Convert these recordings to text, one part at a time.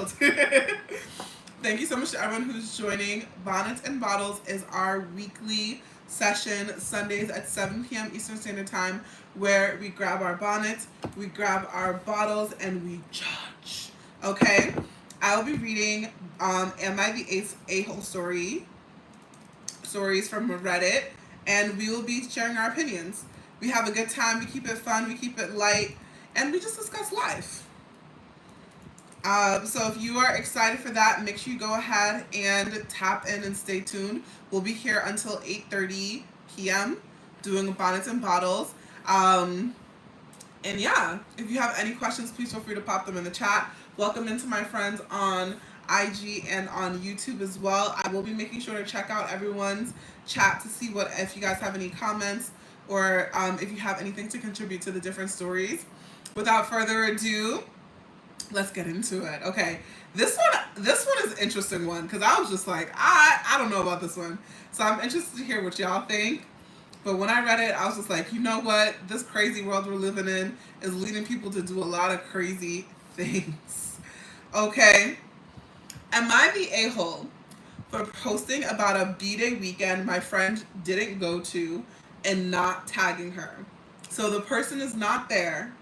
world. Thank you so much to everyone who's joining. Bonnets and Bottles is our weekly session, Sundays at 7 p.m. Eastern Standard Time, where we grab our bonnets, we grab our bottles, and we judge. Okay? I will be reading Am I the A-hole stories from Reddit, and we will be sharing our opinions. We have a good time, we keep it fun, we keep it light, and we just discuss life. So if you are excited for that, make sure you go ahead and tap in and stay tuned. We'll be here until 8:30 p.m. doing Bonnets and Bottles. And yeah, if you have any questions, please feel free to pop them in the chat. Welcome into my friends on IG and on YouTube as well. I will be making sure to check out everyone's chat to see if you guys have any comments or if you have anything to contribute to the different stories. Without further ado, let's get into it. Okay, this one is an interesting one because I was just like, I don't know about this one, so I'm interested to hear what y'all think. But when I read it, I was just like, you know what? This crazy world we're living in is leading people to do a lot of crazy things. Okay, am I the a-hole for posting about a B-Day weekend my friend didn't go to and not tagging her? So the person is not there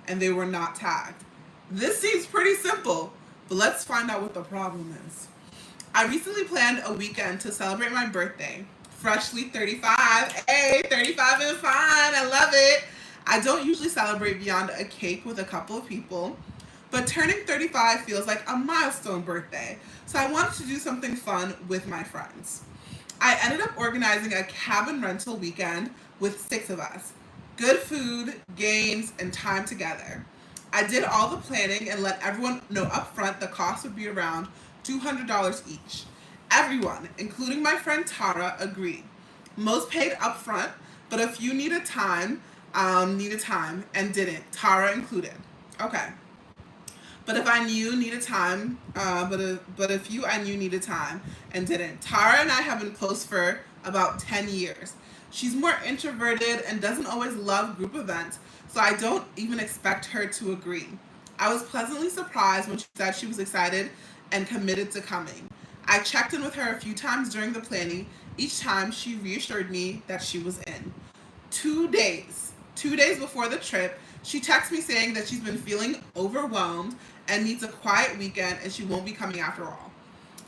and they were not tagged. This seems pretty simple, but let's find out what the problem is. I recently planned a weekend to celebrate my birthday. Freshly 35. Hey, 35 and fine. I love it. I don't usually celebrate beyond a cake with a couple of people, but turning 35 feels like a milestone birthday, so I wanted to do something fun with my friends. I ended up organizing a cabin rental weekend with 6 of us. Good food, games, and time together. I did all the planning and let everyone know up front the cost would be around $200 each. Everyone, including my friend Tara, agreed. Most paid up front, but a few needed time and didn't. Tara included. Okay. But if I knew needed time, but a few I knew needed time and didn't. Tara and I have been close for about 10 years. She's more introverted and doesn't always love group events, so I don't even expect her to agree. I was pleasantly surprised when she said she was excited and committed to coming. I checked in with her a few times during the planning. Each time she reassured me that she was in. 2 days before the trip, she texted me saying that she's been feeling overwhelmed and needs a quiet weekend and she won't be coming after all.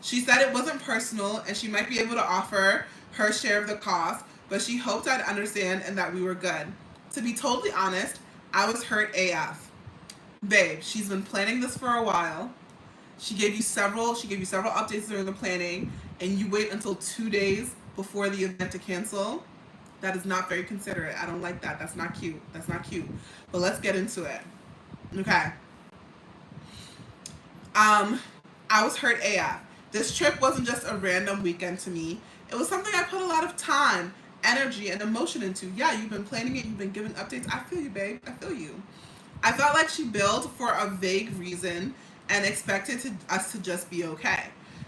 She said it wasn't personal and she might be able to offer her share of the cost, but she hoped I'd understand and that we were good. To be totally honest, I was hurt AF. Babe, she's been planning this for a while. She gave you several updates during the planning, and you wait until 2 days before the event to cancel. That is not very considerate. I don't like that. That's not cute. But let's get into it. Okay. I was hurt AF. This trip wasn't just a random weekend to me. It was something I put a lot of time, energy, and emotion into. Yeah, you've been planning it. You've been giving updates. I feel you, babe. I feel you. I felt like she billed for a vague reason and expected us to just be okay.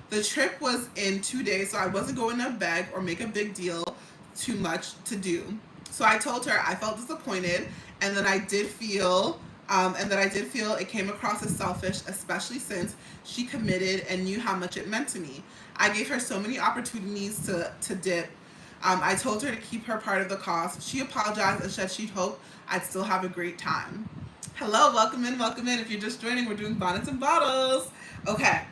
The trip was in 2 days, so I wasn't going to beg or make a big deal too much to do. So I told her I felt disappointed and that I did feel it came across as selfish, especially since she committed and knew how much it meant to me. I gave her so many opportunities to dip. I told her to keep her part of the cost. She apologized and said she'd hope I'd still have a great time. Hello, welcome in. If you're just joining, we're doing Bonnets and Bottles. Okay.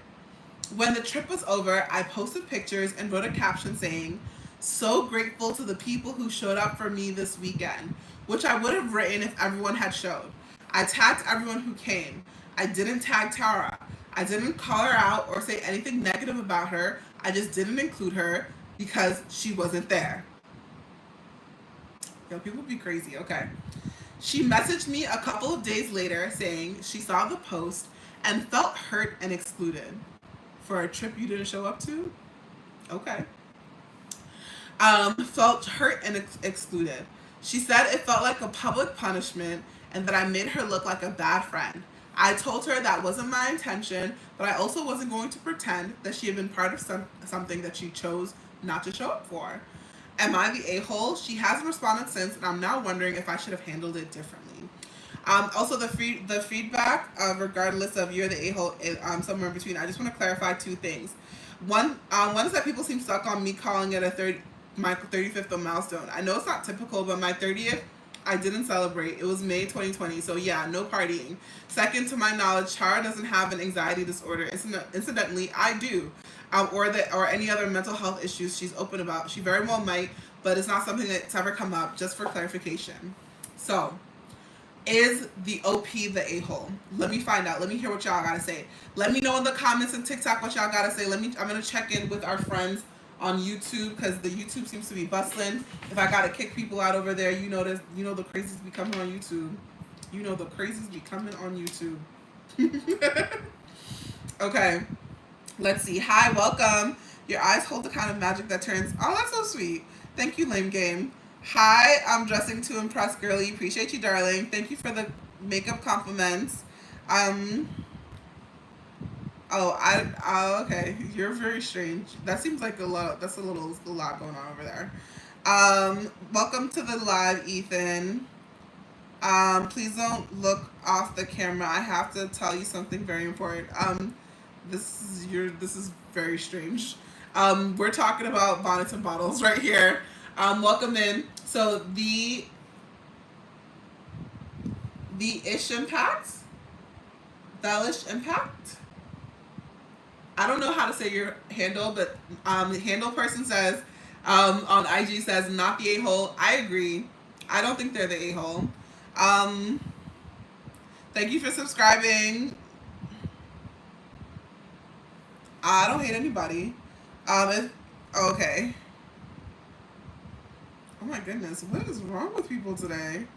When the trip was over, I posted pictures and wrote a caption saying, "So grateful to the people who showed up for me this weekend," which I would have written if everyone had showed. I tagged everyone who came. I didn't tag Tara. I didn't call her out or say anything negative about her. I just didn't include her because she wasn't there. Yo, people be crazy. Okay. She messaged me a couple of days later saying she saw the post and felt hurt and excluded. For a trip you didn't show up to? Okay. Felt hurt and excluded. She said it felt like a public punishment and that I made her look like a bad friend. I told her that wasn't my intention, but I also wasn't going to pretend that she had been part of something that she chose not to show up for. Am I the a-hole? She hasn't responded since, and I'm now wondering if I should have handled it differently. Also, the feedback, regardless of you're the a-hole, somewhere in between. I just want to clarify two things. One is that people seem stuck on me calling it my 35th milestone. I know it's not typical, but my 30th, I didn't celebrate. It was May 2020, so yeah, no partying. Second, to my knowledge, Chara doesn't have an anxiety disorder. Incidentally, I do, or any other mental health issues she's open about. She very well might, but it's not something that's ever come up. Just for clarification. So, is the OP the a-hole? Let me find out. Let me hear what y'all gotta say. Let me know in the comments and TikTok what y'all gotta say. I'm gonna check in with our friends on YouTube because the YouTube seems to be bustling. If I gotta kick people out over there, you know the crazies be coming on YouTube. You know the crazies be coming on YouTube. Okay, let's see. Hi, welcome. Your eyes hold the kind of magic that turns. Oh, that's so sweet. Thank you, lame game. Hi, I'm dressing to impress, girly. Appreciate you, darling. Thank you for the makeup compliments. Oh, okay. You're very strange. That seems like a lot. That's a lot going on over there. Welcome to the live, Ethan. Please don't look off the camera. I have to tell you something very important. This is very strange. We're talking about bonnets and bottles right here. Welcome in. So the ish impact, Delish impact. I don't know how to say your handle, but the handle person says on IG says not the a-hole. I agree. I don't think they're the a-hole. Thank you for subscribing. I don't hate anybody. Okay. Oh my goodness, what is wrong with people today?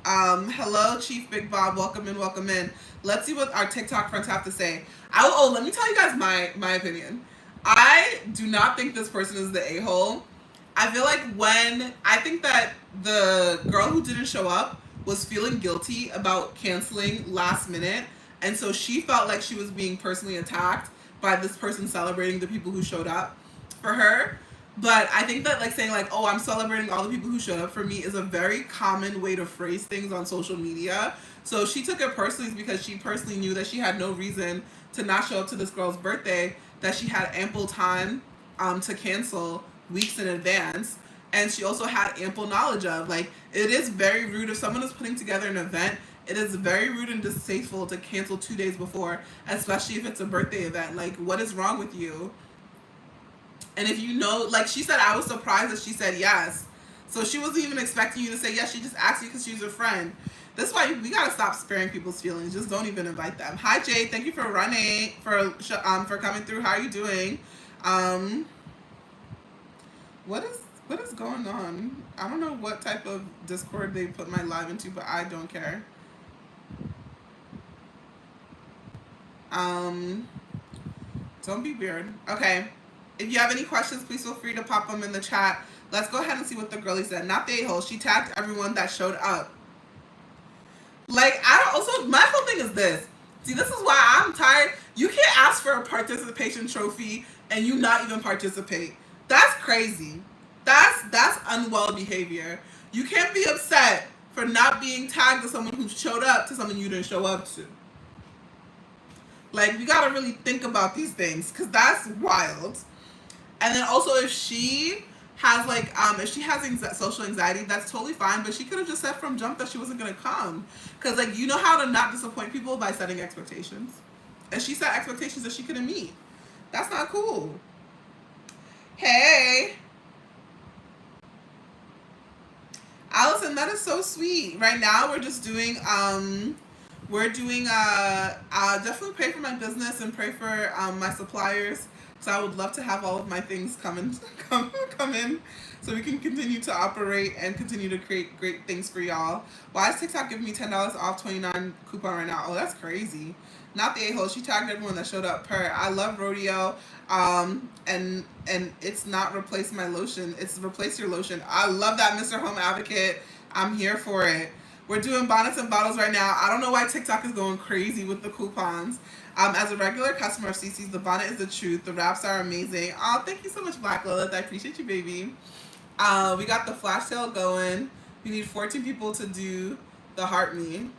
Hello, Chief Big Bob. Welcome in, welcome in. Let's see what our TikTok friends have to say. Let me tell you guys my opinion. I do not think this person is the a-hole. I feel like I think that the girl who didn't show up was feeling guilty about canceling last minute, and so she felt like she was being personally attacked by this person celebrating the people who showed up for her. But I think that saying oh, I'm celebrating all the people who showed up for me is a very common way to phrase things on social media. So she took it personally because she personally knew that she had no reason to not show up to this girl's birthday, that she had ample time to cancel weeks in advance. And she also had ample knowledge of, it is very rude if someone is putting together an event. It is very rude and distasteful to cancel 2 days before, especially if it's a birthday event. What is wrong with you? And if you know, she said, I was surprised that she said yes. So she wasn't even expecting you to say yes. She just asked you because she's your friend. That's why we gotta stop sparing people's feelings. Just don't even invite them. Hi, Jay. Thank you for running, for coming through. How are you doing? What is going on? I don't know what type of Discord they put my live into, but I don't care. Don't be weird. Okay. If you have any questions, please feel free to pop them in the chat. Let's go ahead and see what the girlie said. Not the a-hole. She tagged everyone that showed up. My whole thing is this. See, this is why I'm tired. You can't ask for a participation trophy and you not even participate. That's crazy. That's unwell behavior. You can't be upset for not being tagged to someone who showed up to something you didn't show up to. We gotta really think about these things because that's wild. And then also, if she has social anxiety, that's totally fine. But she could have just said from jump that she wasn't gonna come, because you know how to not disappoint people by setting expectations, and she set expectations that she couldn't meet. That's not cool. Hey, Allison, that is so sweet. Right now, we're just doing definitely pray for my business and pray for my suppliers. So I would love to have all of my things come in so we can continue to operate and continue to create great things for y'all. Why is TikTok giving me $10 off 29 coupon right now? Oh, that's crazy. Not the a-hole. She tagged everyone that showed up. I love rodeo. And it's not replace my lotion. It's replace your lotion. I love that, Mr. Home Advocate. I'm here for it. We're doing bonnets and bottles right now. I don't know why TikTok is going crazy with the coupons. As a regular customer of Cee Cee's, the bonnet is the truth. The wraps are amazing. Oh, thank you so much, Black Lilith. I appreciate you, baby. We got the flash sale going. We need 14 people to do The heart me.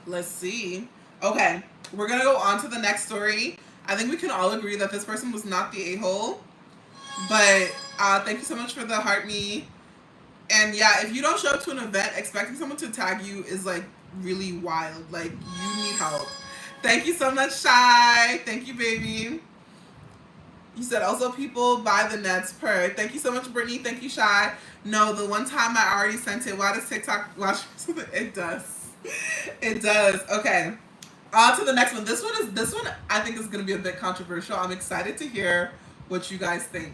Let's see. Okay, we're gonna go on to the next story. I think we can all agree that this person was not the a-hole. But thank you so much for the heart me. And yeah, if you don't show up to an event expecting someone to tag you is like really wild. Like you need help. Thank you so much, Shy. Thank you, baby. You said also people buy the nets per. Thank you so much, Brittany. Thank you, Shy. No, the one time I already sent it. Why does TikTok watch it does? It does. Okay. On to the next one. This one I think is gonna be a bit controversial. I'm excited to hear what you guys think.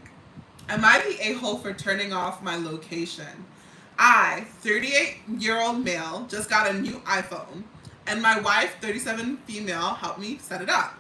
Am I the a-hole for turning off my location? I, 38-year-old male, just got a new iPhone, and my wife, 37 female, helped me set it up.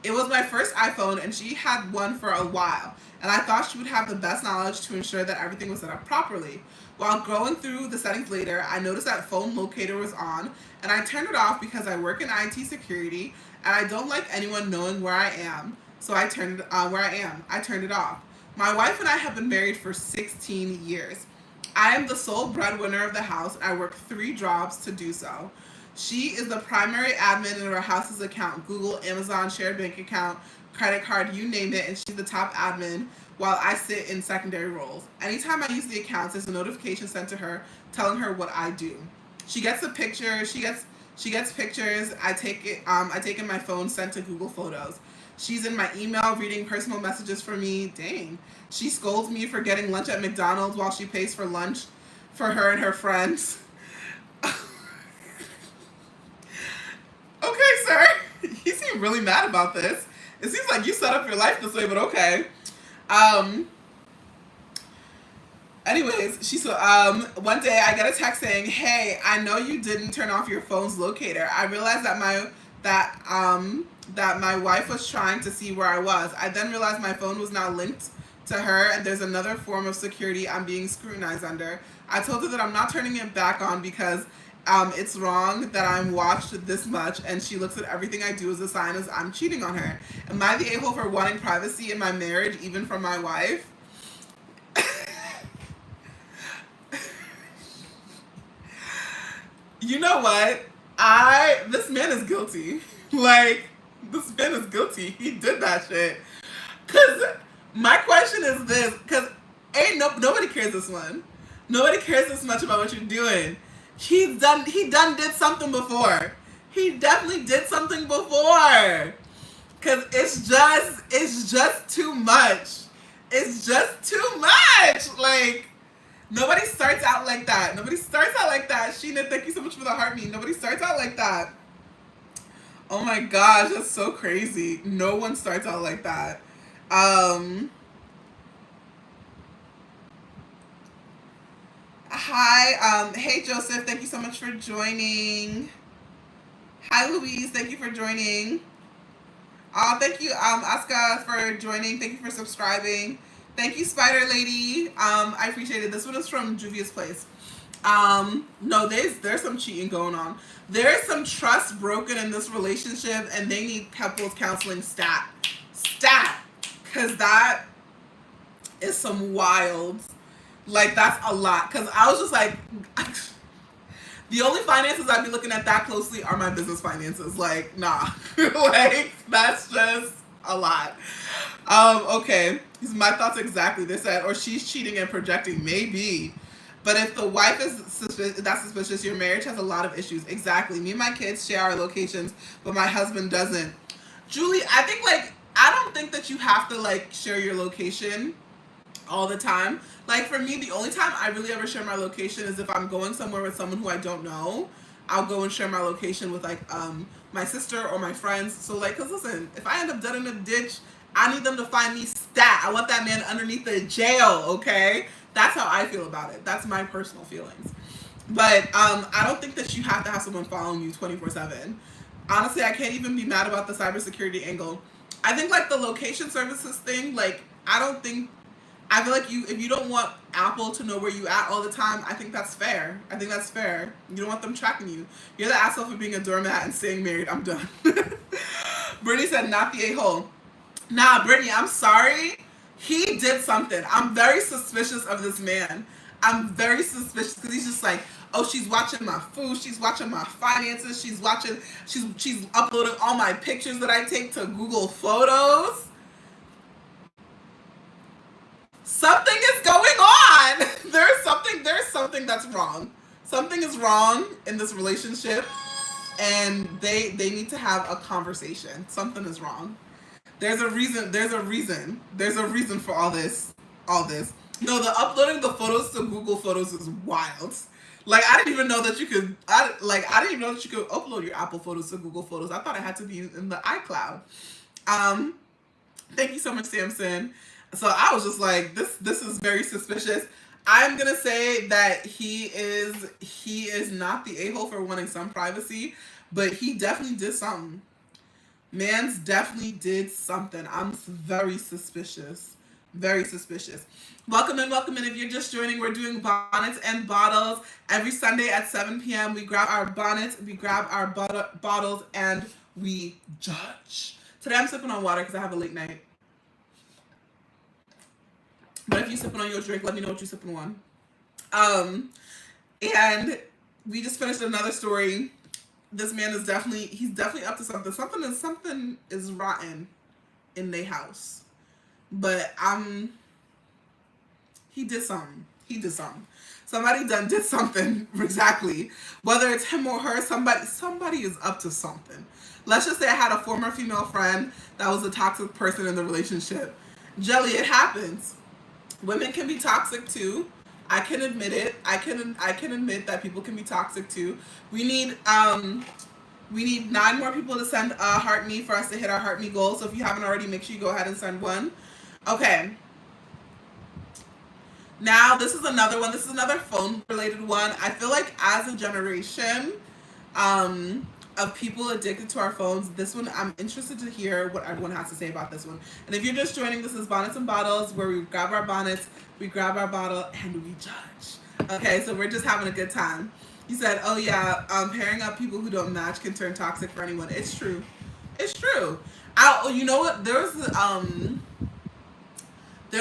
It was my first iPhone, and she had one for a while, and I thought she would have the best knowledge to ensure that everything was set up properly. While going through the settings later, I noticed that phone locator was on, and I turned it off because I work in IT security, and I don't like anyone knowing where I am. So I turned it off. My wife and I have been married for 16 years. I am the sole breadwinner of the house, and I work 3 jobs to do so. She is the primary admin in our house's account, Google, Amazon, shared bank account, credit card, you name it, and she's the top admin while I sit in secondary roles. Anytime I use the accounts, there's a notification sent to her telling her what I do. She gets a picture, she gets pictures, I take in my phone, sent to Google Photos. She's in my email reading personal messages for me. Dang. She scolds me for getting lunch at McDonald's while she pays for lunch for her and her friends. Okay, sir. You seem really mad about this. It seems like you set up your life this way, but okay. Anyways, one day I get a text saying, "Hey, I know you didn't turn off your phone's locator. I realized that my wife was trying to see where I was. I then realized my phone was now linked to her, and there's another form of security I'm being scrutinized under. I told her that I'm not turning it back on because it's wrong that I'm watched this much, and she looks at everything I do as a sign as I'm cheating on her. Am I the a-hole for wanting privacy in my marriage, even from my wife?" You know what? This man is guilty. Like, this man is guilty. He did that shit. Cause my question is this, cause nobody cares this one. Nobody cares this much about what you're doing. He done did something before. He definitely did something before. Cause it's just too much. It's just too much. Like, nobody starts out like that. Nobody starts out like that. Sheena, thank you so much for the heart me. Nobody starts out like that. Oh my gosh, that's so crazy. No one starts out like that. Hi, hey Joseph, thank you so much for joining. Hi Louise, thank you for joining. Thank you, Aska, for joining. Thank you for subscribing. Thank you, Spider Lady. I appreciate it. This one is from Juvia's Place. No, there's some cheating going on. There is some trust broken in this relationship, and they need couples counseling stat. Because that is some wild, like, that's a lot. Because I was just like, the only finances I'd be looking at that closely are my business finances. Like, nah. Like, that's just a lot. Okay. My thoughts exactly. They said, or she's cheating and projecting. Maybe. But if the wife is suspicious, your marriage has a lot of issues. Exactly. Me and my kids share our locations, but my husband doesn't. Julie, I don't think that you have to, share your location all the time. Like, for me, the only time I really ever share my location is if I'm going somewhere with someone who I don't know. I'll go and share my location with, my sister or my friends. So, because listen, if I end up dead in a ditch, I need them to find me stat. I want that man underneath the jail, okay? That's how I feel about it. That's my personal feelings. But I don't think that you have to have someone following you 24/7. Honestly, I can't even be mad about the cybersecurity angle. I think, the location services thing, I feel like if you don't want Apple to know where you at all the time, I think that's fair. You don't want them tracking you. You're the asshole for being a doormat and staying married. I'm done. Brittany said, not the a-hole. Nah, Brittany, I'm sorry. He did something. I'm very suspicious of this man. I'm very suspicious because he's just like, Oh, she's watching my food. She's watching my finances. She's uploading all my pictures that I take to Google Photos. Something is going on. There's something that's wrong. Something is wrong in this relationship, and they need to have a conversation. Something is wrong. There's a reason. There's a reason for all this. No, the uploading the photos to Google Photos is wild. Like, I didn't even know that you could. I didn't even know that you could upload your Apple Photos to Google Photos. I thought it had to be in the iCloud. Thank you so much, Samson. So I was just like, this is very suspicious. I'm gonna say that he is not the a-hole for wanting some privacy, but he definitely did something. Man's definitely did something. I'm very suspicious. Very suspicious. Welcome in. If you're just joining, we're doing bonnets and bottles every Sunday at 7 p.m. We grab our bonnets, we grab our bottles, and we judge. Today I'm sipping on water because I have a late night. But if you're sipping on your drink, let me know what you're sipping on. And we just finished another story. This man is he's definitely up to something. Something is rotten in their house. But he did something. Somebody did something, exactly. Whether it's him or her, somebody is up to something. Let's just say I had a former female friend that was a toxic person in the relationship. Jelly, it happens. Women can be toxic too. I can admit it. I can admit that people can be toxic too. We need 9 more people to send a heart me for us to hit our heart me goal. So if you haven't already, make sure you go ahead and send one. Okay. Now this is another one. This is another phone related one. I feel like as a generation of people addicted to our phones, this one, I'm interested to hear what everyone has to say about this one. And if you're just joining, this is Bonnets and Bottles, where we grab our bonnets, we grab our bottle, and we judge. Okay, so we're just having a good time. You said, oh yeah, pairing up people who don't match can turn toxic for anyone. It's true. You know what? There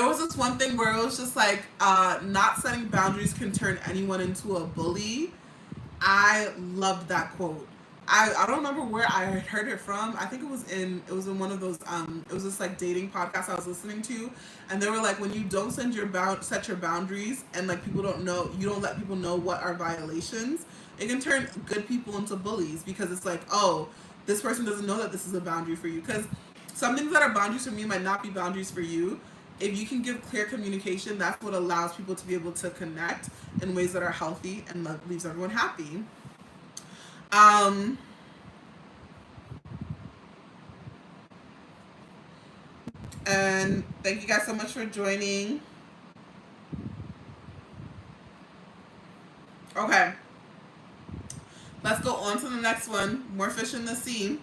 was this one thing where it was just like, not setting boundaries can turn anyone into a bully. I loved that quote. I don't remember where I heard it from. I think it was in one of those it was this like dating podcast I was listening to, and they were like, when you don't set your boundaries, and like people don't know, you don't let people know what are violations, it can turn good people into bullies, because it's like, oh, this person doesn't know that this is a boundary for you, because some things that are boundaries for me might not be boundaries for you. If you can give clear communication, that's what allows people to be able to connect in ways that are healthy and leaves everyone happy. And thank you guys so much for joining. Okay. Let's go on to the next one. More fish in the sea.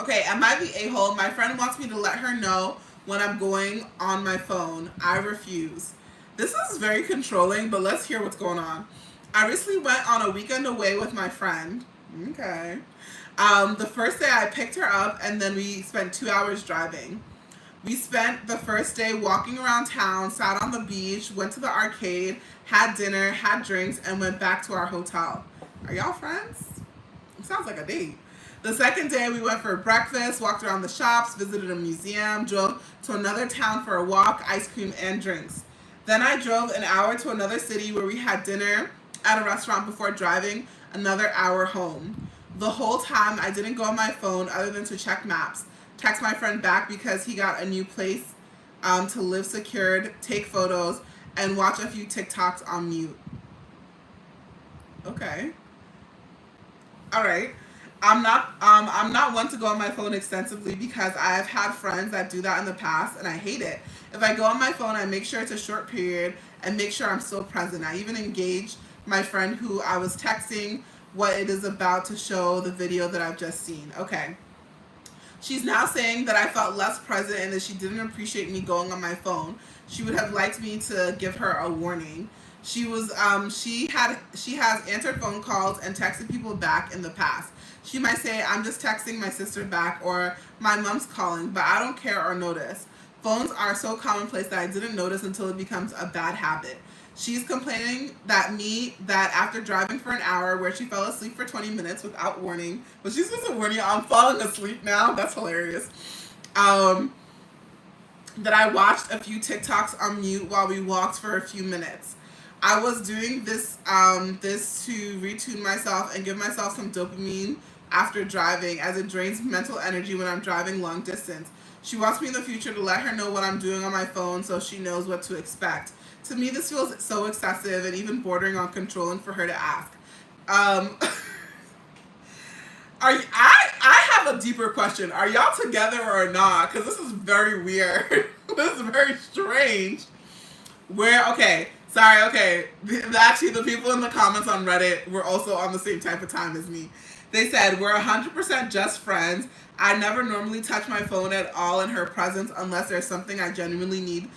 Okay, am I the a-hole? My friend wants me to let her know when I'm going on my phone. I refuse. This is very controlling, but let's hear what's going on. I recently went on a weekend away with my friend. Okay. The first day I picked her up, and then we spent 2 hours driving. We spent the first day walking around town, sat on the beach, went to the arcade, had dinner, had drinks, and went back to our hotel. Are y'all friends? It sounds like a date. The second day we went for breakfast, walked around the shops, visited a museum, drove to another town for a walk, ice cream, and drinks. Then I drove an hour to another city where we had dinner at a restaurant before driving another hour home. The whole time I didn't go on my phone other than to check maps, text my friend back because he got a new place to live secured, take photos, and watch a few TikToks on mute. Okay. All right. I'm not one to go on my phone extensively because I've had friends that do that in the past, and I hate it. If I go on my phone, I make sure it's a short period and make sure I'm still present. I even engage my friend who I was texting what it is about to show the video that I've just seen. Okay. She's now saying that I felt less present and that she didn't appreciate me going on my phone. She would have liked me to give her a warning. She has answered phone calls and texted people back in the past. She might say, I'm just texting my sister back, or my mom's calling, but I don't care or notice. Phones are so commonplace that I didn't notice until it becomes a bad habit. She's complaining that after driving for an hour where she fell asleep for 20 minutes without warning, but she's supposed to warn you, I'm falling asleep now. That's hilarious. That I watched a few TikToks on mute while we walked for a few minutes. I was doing this to retune myself and give myself some dopamine after driving, as it drains mental energy when I'm driving long distance. She wants me in the future to let her know what I'm doing on my phone so she knows what to expect. To me, this feels so excessive and even bordering on controlling for her to ask. Um, I have a deeper question. Are y'all together or not? Because this is very weird. This is very strange. Okay, sorry, okay. Actually, the people in the comments on Reddit were also on the same type of time as me. They said, we're 100% just friends. I never normally touch my phone at all in her presence unless there's something I genuinely need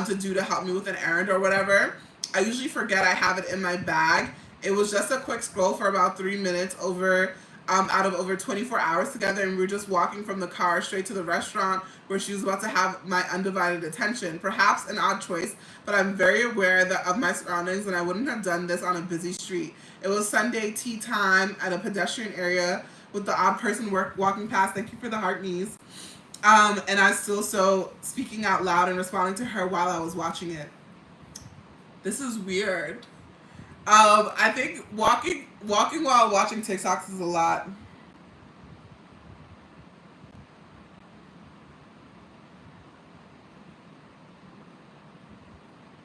to do to help me with an errand or whatever. I usually forget I have it in my bag. It was just a quick scroll for about 3 minutes out of over 24 hours together, and we were just walking from the car straight to the restaurant where she was about to have my undivided attention. Perhaps an odd choice, but I'm very aware of my surroundings, and I wouldn't have done this on a busy street. It was Sunday tea time at a pedestrian area with the odd person walking past. Thank you for the heart knees. And I still speaking out loud and responding to her while I was watching it. This is weird. I think walking while watching TikToks is a lot.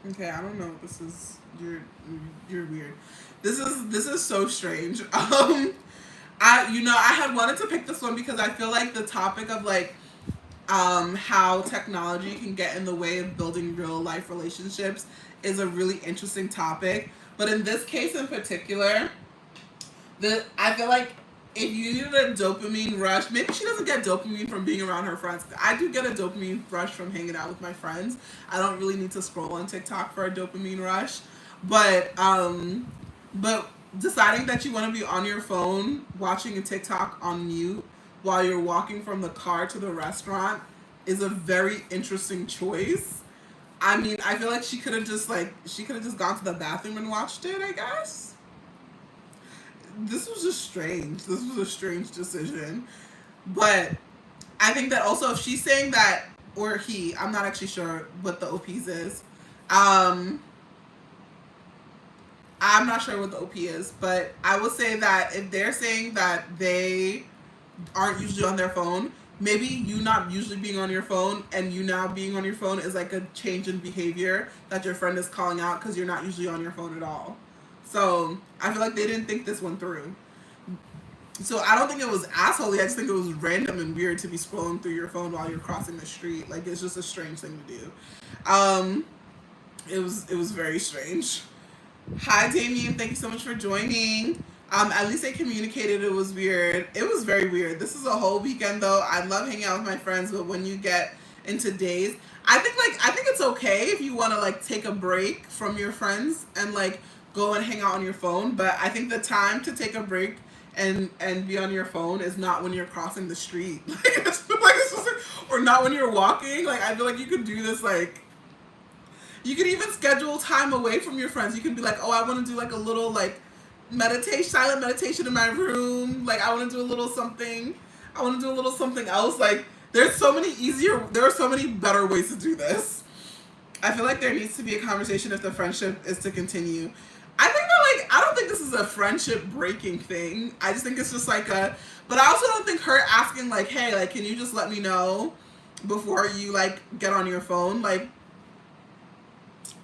Okay, I don't know. This is you're weird. This is so strange. I had wanted to pick this one because I feel like the topic of like how technology can get in the way of building real life relationships is a really interesting topic. But in this case in particular, I feel like if you needed a dopamine rush, maybe she doesn't get dopamine from being around her friends. I do get a dopamine rush from hanging out with my friends. I don't really need to scroll on TikTok for a dopamine rush. But deciding that you want to be on your phone watching a TikTok on mute while you're walking from the car to the restaurant is a very interesting choice. I mean, I feel like she could have just gone to the bathroom and watched it, I guess. This was just strange. This was a strange decision. But I think that also if she's saying that, or he, I'm not actually sure what the OP's is. I'm not sure what the OP is, but I will say that if they're saying that they aren't usually on their phone, maybe you not usually being on your phone and you now being on your phone is like a change in behavior that your friend is calling out because you're not usually on your phone at all. So I feel like they didn't think this one through. So I don't think it was assholey. I just think it was random and weird to be scrolling through your phone while you're crossing the street. Like, it's just a strange thing to do. It was very strange. Hi, Damien. Thank you so much for joining. At least they communicated. It was weird. It was very weird. This is a whole weekend, though. I love hanging out with my friends, but when you get into days, I think it's okay if you want to like take a break from your friends and like go and hang out on your phone. But I think the time to take a break and be on your phone is not when you're crossing the street, or not when you're walking. Like, I feel like you could do this like. You could even schedule time away from your friends. You could be like, oh, I want to do like a little like silent meditation in my room. Like, I want to do a little something. I want to do a little something else. Like, there are so many better ways to do this. I feel like there needs to be a conversation if the friendship is to continue. I think that like, I don't think this is a friendship breaking thing. I just think it's just like but I also don't think her asking like, hey, like, can you just let me know before you like get on your phone? Like,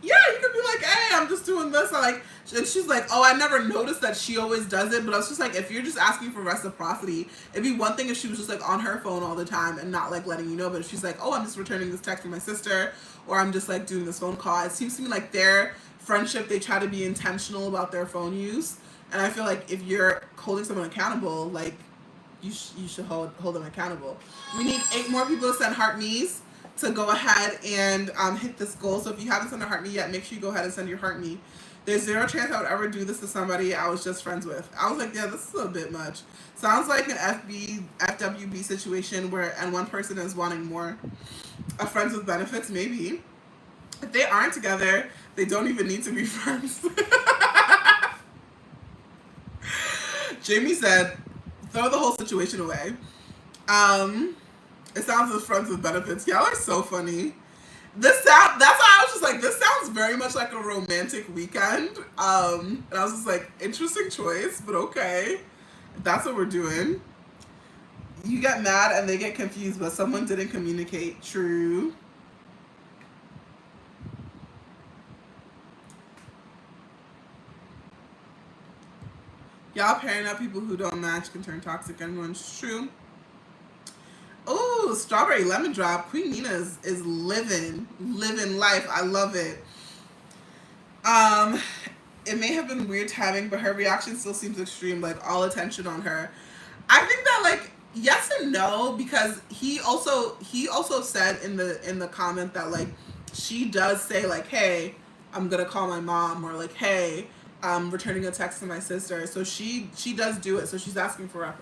yeah, you could be like, hey, I'm just doing this. And she's like, oh, I never noticed that she always does it. But I was just like, if you're just asking for reciprocity, it'd be one thing if she was just like on her phone all the time and not like letting you know. But if she's like, oh, I'm just returning this text from my sister, or I'm just like doing this phone call, it seems to me like their friendship, they try to be intentional about their phone use. And I feel like if you're holding someone accountable, like you should hold them accountable. We need 8 more people to send heart knees to go ahead and hit this goal. So if you haven't sent a heart knee yet, make sure you go ahead and send your heart knee. There's 0 chance I would ever do this to somebody I was just friends with. I was like, yeah, this is a bit much. Sounds like an FWB situation where, and one person is wanting more. A friends with benefits, maybe. If they aren't together, they don't even need to be friends. Jamie said, throw the whole situation away. Um, it sounds as friends with benefits. Y'all are so funny. That's why I was just like, this sounds very much like a romantic weekend. And I was just like, interesting choice, but okay. That's what we're doing. You get mad and they get confused, but someone didn't communicate. True. Y'all pairing up people who don't match can turn toxic. Everyone's true. Oh, strawberry lemon drop. Queen Nina is living life. I love it. Um, it may have been weird timing, but her reaction still seems extreme. Like all attention on her. I think that like yes and no, because he also said in the comment that like she does say like, hey, I'm gonna call my mom, or like, hey, I'm returning a text to my sister. So she does do it. So she's asking for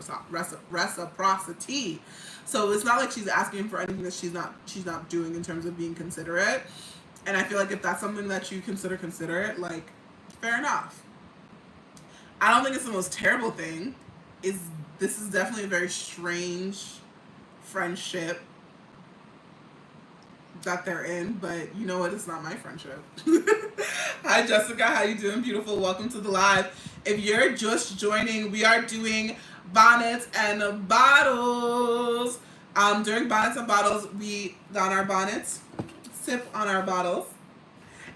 reciprocity. So it's not like she's asking for anything that she's not doing in terms of being considerate. And I feel like if that's something that you consider considerate, like fair enough. I don't think it's the most terrible thing. Is This is definitely a very strange friendship that they're in, but you know what? It's not my friendship. Hi, Jessica. How you doing, beautiful? Welcome to the live. If you're just joining, we are doing bonnets and bottles. During bonnets and bottles, we don our bonnets, sip on our bottles,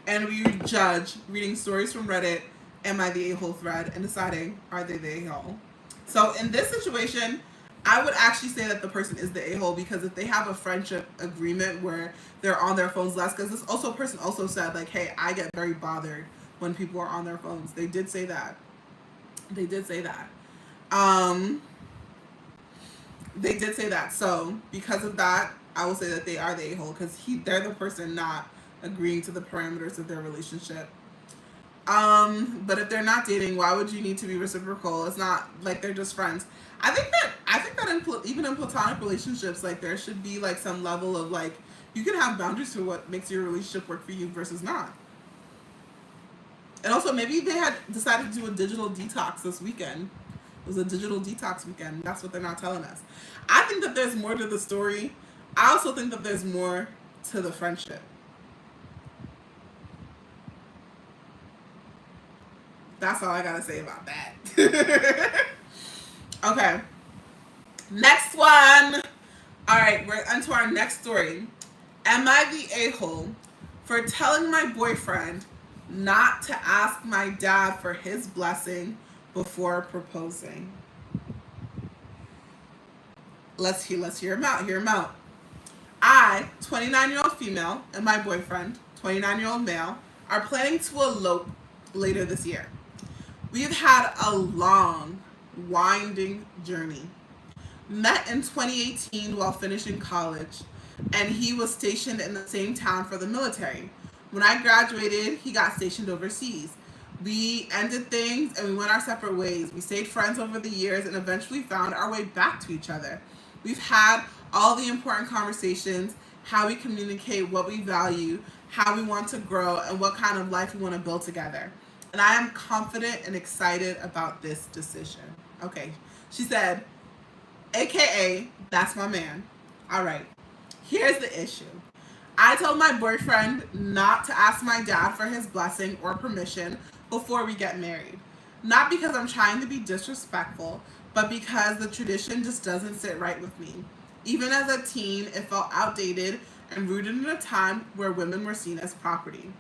and we judge reading stories from Reddit, am I the a-hole thread, and deciding are they the a-hole. So in this situation, I would actually say that the person is the a-hole, because if they have a friendship agreement where they're on their phones less, because this also person also said like, hey, I get very bothered when people are on their phones. They did say that. They did say that. Um, they did say that. So because of that, I will say that they are the a-hole, because they're the person not agreeing to the parameters of their relationship. But if they're not dating, why would you need to be reciprocal? It's not like they're just friends. I think that even in platonic relationships, like there should be like some level of like you can have boundaries for what makes your relationship work for you versus not. And also maybe they had decided to do a digital detox this weekend. It was a digital detox weekend. That's what they're not telling us. I think that there's more to the story. I also think that there's more to the friendship. That's all I gotta say about that. Okay. Next one. All right, we're onto our next story. Am I the a-hole for telling my boyfriend not to ask my dad for his blessing before proposing? Let's hear him out. Hear him out. I, 29-year-old female, and my boyfriend, 29-year-old male, are planning to elope later this year. We've had a long, winding journey. Met in 2018 while finishing college, and he was stationed in the same town for the military. When I graduated, he got stationed overseas. We ended things and we went our separate ways. We stayed friends over the years and eventually found our way back to each other. We've had all the important conversations, how we communicate, what we value, how we want to grow, and what kind of life we want to build together. And I am confident and excited about this decision. Okay, she said, AKA, that's my man. All right, here's the issue. I told my boyfriend not to ask my dad for his blessing or permission before we get married. Not because I'm trying to be disrespectful, but because the tradition just doesn't sit right with me. Even as a teen, it felt outdated and rooted in a time where women were seen as property.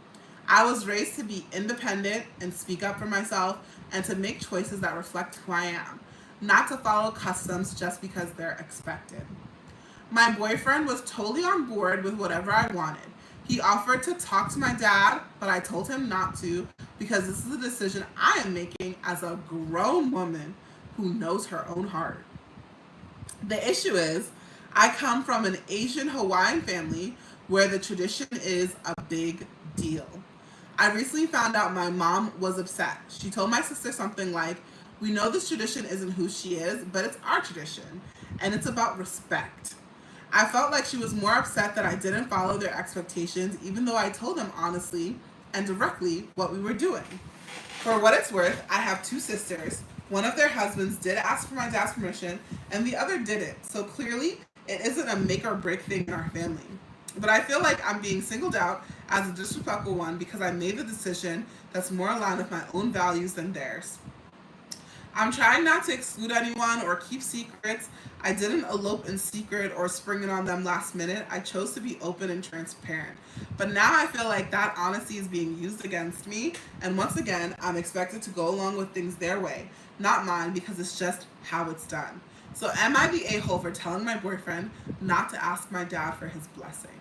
I was raised to be independent and speak up for myself and to make choices that reflect who I am, not to follow customs just because they're expected. My boyfriend was totally on board with whatever I wanted. He offered to talk to my dad, but I told him not to because this is a decision I am making as a grown woman who knows her own heart. The issue is, I come from an Asian Hawaiian family where the tradition is a big deal. I recently found out my mom was upset. She told my sister something like, we know this tradition isn't who she is, but it's our tradition, and it's about respect. I felt like she was more upset that I didn't follow their expectations, even though I told them honestly and directly what we were doing. For what it's worth, I have two sisters. One of their husbands did ask for my dad's permission, and the other didn't. So clearly, it isn't a make or break thing in our family. But I feel like I'm being singled out as a disrespectful one because I made the decision that's more aligned with my own values than theirs. I'm trying not to exclude anyone or keep secrets. I didn't elope in secret or spring it on them last minute. I chose to be open and transparent. But now I feel like that honesty is being used against me. And once again, I'm expected to go along with things their way, not mine, because it's just how it's done. So am I the a-hole for telling my boyfriend not to ask my dad for his blessing?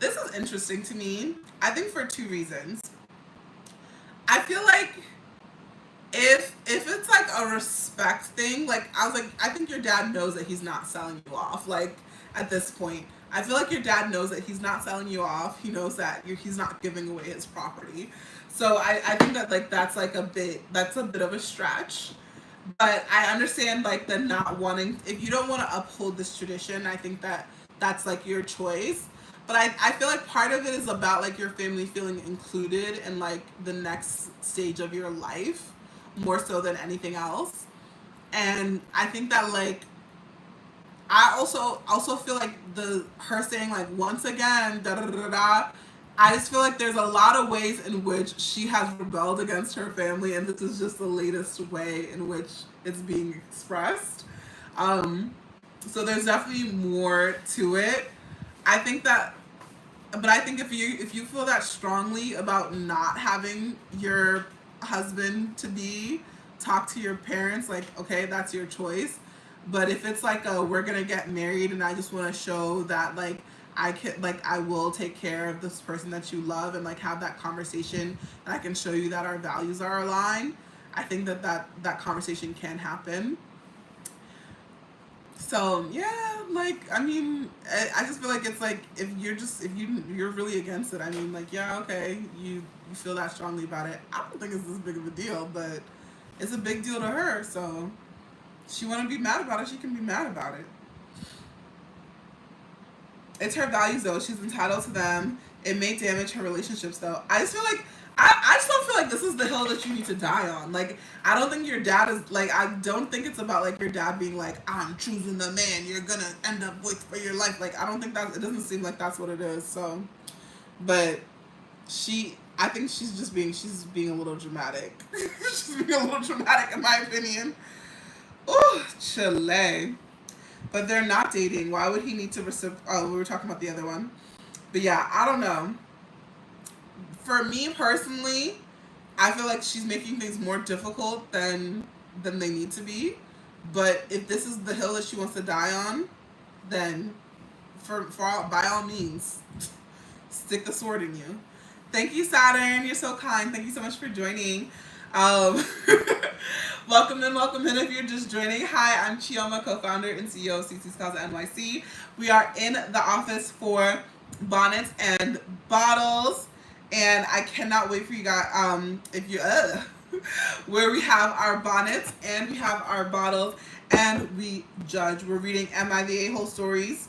This is interesting to me. I think for two reasons. I feel like if it's like a respect thing, like I was like, I think your dad knows that he's not selling you off. Like at this point, I feel like your dad knows that he's not selling you off. He knows that he's not giving away his property. So I think that like that's a bit of a stretch. But I understand like the not wanting, if you don't want to uphold this tradition, I think that that's like your choice. But I feel like part of it is about like your family feeling included in like the next stage of your life more so than anything else. And I think that like I also feel like the her saying like once again da da da da. I just feel like there's a lot of ways in which she has rebelled against her family, and this is just the latest way in which it's being expressed. Um, so there's definitely more to it. I think that, but I think if you feel that strongly about not having your husband to be talk to your parents, like okay, that's your choice. But if it's like a we're gonna get married and I just want to show that like I can like I will take care of this person that you love and like have that conversation and I can show you that our values are aligned, I think that conversation can happen. So yeah, like I mean, I just feel like it's like if you're really against it, I mean, like yeah, okay, you feel that strongly about it. I don't think it's this big of a deal, but it's a big deal to her. So she want to be mad about it, she can be mad about it. It's her values though. She's entitled to them. It may damage her relationships though. I just feel like I just don't feel like this is the hill that you need to die on. Like I don't think your dad is like I don't think it's about like your dad being like I'm choosing the man you're gonna end up with for your life. Like I don't think that it doesn't seem like that's what it is. So, but I think she's being a little dramatic. She's being a little dramatic in my opinion. Oh, Chile. But they're not dating. Why would he need to Oh, we were talking about the other one. But yeah, I don't know. For me personally, I feel like she's making things more difficult than they need to be. But if this is the hill that she wants to die on, then by all means, stick the sword in you. Thank you, Saturn. You're so kind. Thank you so much for joining. Um, welcome in if you're just joining. Hi, I'm Chioma, co-founder and CEO of Cee Cee NYC. We are in the office for Bonnets and Bottles, and I cannot wait for you guys. If you where we have our bonnets and we have our bottles, and we judge. We're reading "Am I the A-hole" stories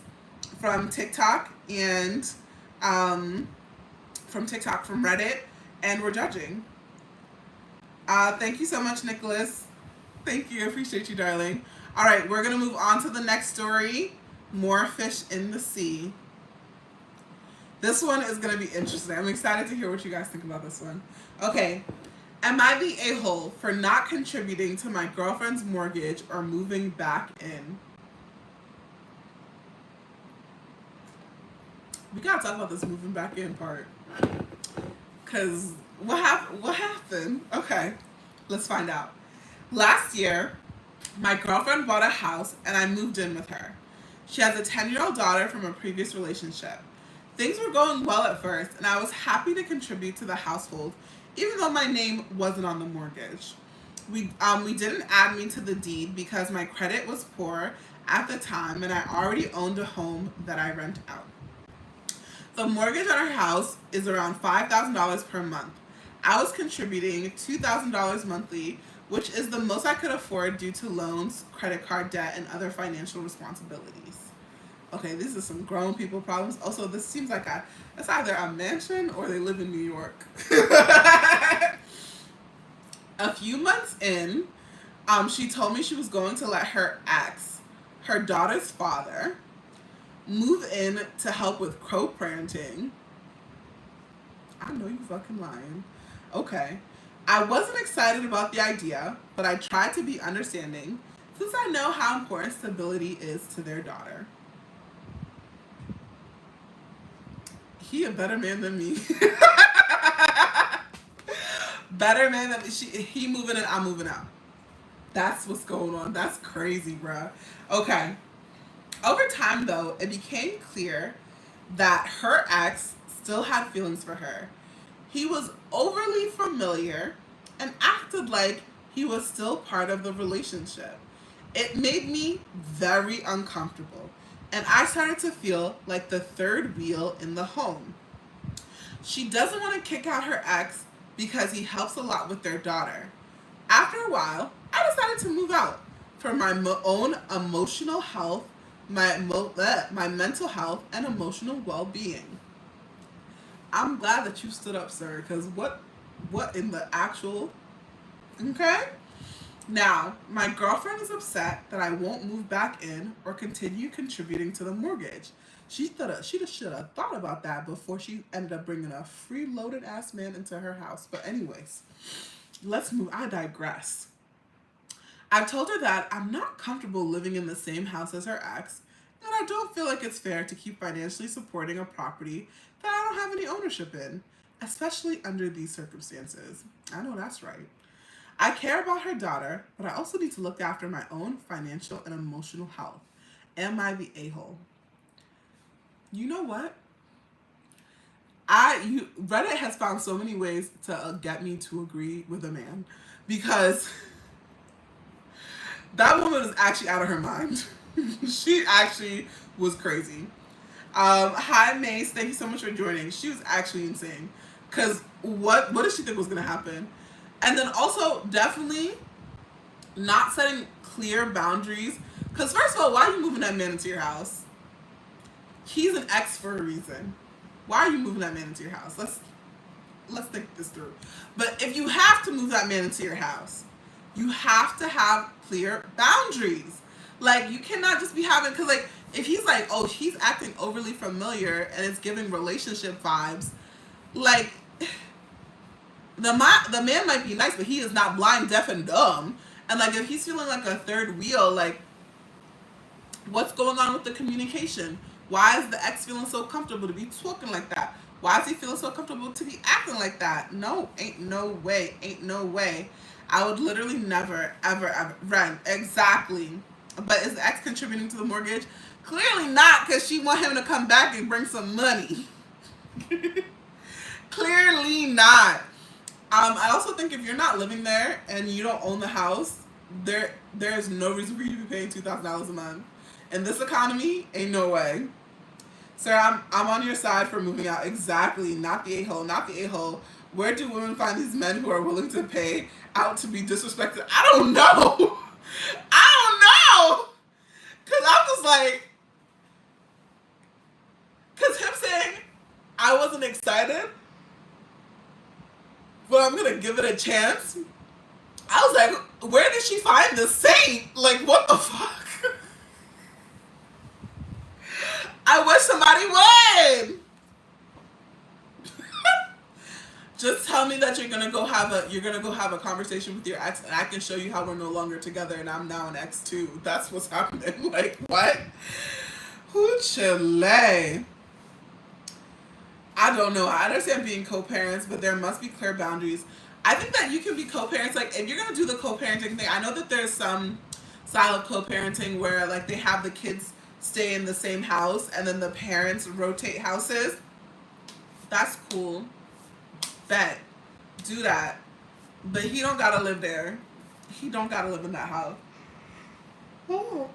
from TikTok and from Reddit, and we're judging. Thank you so much, Nicholas. Thank you. I appreciate you, darling. All right, we're going to move on to the next story. More fish in the sea. This one is going to be interesting. I'm excited to hear what you guys think about this one. Okay. Am I the a-hole for not contributing to my girlfriend's mortgage or moving back in? We got to talk about this moving back in part. Because what happened? Okay, let's find out. Last year, my girlfriend bought a house and I moved in with her. She has a 10-year-old daughter from a previous relationship. Things were going well at first and I was happy to contribute to the household even though my name wasn't on the mortgage. We didn't add me to the deed because my credit was poor at the time and I already owned a home that I rent out. The mortgage on our house is around $5,000 per month. I was contributing $2,000 monthly, which is the most I could afford due to loans, credit card debt, and other financial responsibilities. Okay, these are some grown people problems. Also, this seems like it's either a mansion or they live in New York. A few months in, she told me she was going to let her ex, her daughter's father, move in to help with co-parenting. I know you fucking lying. Okay. I wasn't excited about the idea, but I tried to be understanding since I know how important stability is to their daughter. He a better man than me. Better man than me. He moving in, I'm moving out. That's what's going on. That's crazy, bruh. Okay. Over time, though, it became clear that her ex still had feelings for her. He was overly familiar and acted like he was still part of the relationship. It made me very uncomfortable, and I started to feel like the third wheel in the home. She doesn't want to kick out her ex because he helps a lot with their daughter. After a while, I decided to move out for my own emotional health, my mental health, and emotional well-being. I'm glad that you stood up, sir, because what in the actual... Okay? Now, my girlfriend is upset that I won't move back in or continue contributing to the mortgage. She should have thought about that before she ended up bringing a freeloaded ass man into her house. But anyways, let's move. I digress. I've told her that I'm not comfortable living in the same house as her ex, and I don't feel like it's fair to keep financially supporting a property that I don't have any ownership in, especially under these circumstances. I know that's right. I care about her daughter, but I also need to look after my own financial and emotional health. Am I the a-hole? You know what? Reddit has found so many ways to get me to agree with a man, because that woman is actually out of her mind. She actually was crazy. Hi Mace, thank you so much for joining. She was actually insane. Cause what did she think was gonna happen? And then also definitely not setting clear boundaries. Cause first of all, why are you moving that man into your house? He's an ex for a reason. Why are you moving that man into your house? Let's think this through. But if you have to move that man into your house, you have to have clear boundaries. Like, you cannot just be having, because like, if he's like, oh, he's acting overly familiar and it's giving relationship vibes, like, the man might be nice, but he is not blind, deaf, and dumb. And like, if he's feeling like a third wheel, like, what's going on with the communication? Why is the ex feeling so comfortable to be talking like that? Why is he feeling so comfortable to be acting like that? No, ain't no way. Ain't no way. I would literally never, ever rent. Exactly. But is the ex contributing to the mortgage? Clearly not, because she want him to come back and bring some money. Clearly not. I also think if you're not living there and you don't own the house, there's no reason for you to be paying $2,000 a month. In this economy, ain't no way. Sir, I'm on your side for moving out. Exactly. Not the a-hole. Not the a-hole. Where do women find these men who are willing to pay out to be disrespected? I don't know. I don't know. Because I'm just like... Because him saying, I wasn't excited, but I'm going to give it a chance. I was like, where did she find this saint? Like, what the fuck? I wish somebody would. Just tell me that you're gonna go have a conversation with your ex, and I can show you how we're no longer together, and I'm now an ex too. That's what's happening. Like, what? Who Chile? I don't know. I understand being co-parents, but there must be clear boundaries. I think that you can be co-parents. Like, if you're gonna do the co-parenting thing, I know that there's some style of co-parenting where like they have the kids stay in the same house and then the parents rotate houses. That's cool. Bet. Do that. But he don't gotta live there. He don't gotta live in that house. Ooh.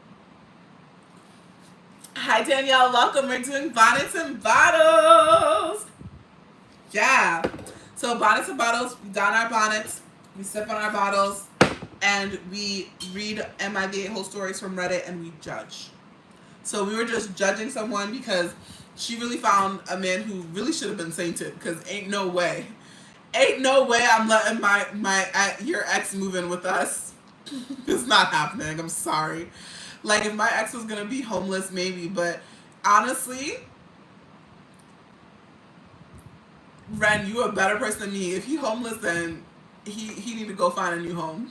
Hi Danielle, welcome. We're doing bonnets and bottles. Yeah. So Bonnets and Bottles, we don our bonnets, we sip on our bottles, and we read Am I the A-hole stories from Reddit, and we judge. So we were just judging someone because she really found a man who really should have been sainted, because ain't no way. Ain't no way I'm letting your ex move in with us. It's not happening. I'm sorry. Like, if my ex was gonna be homeless, maybe, but honestly, Ren, you a better person than me. If he homeless, then he need to go find a new home.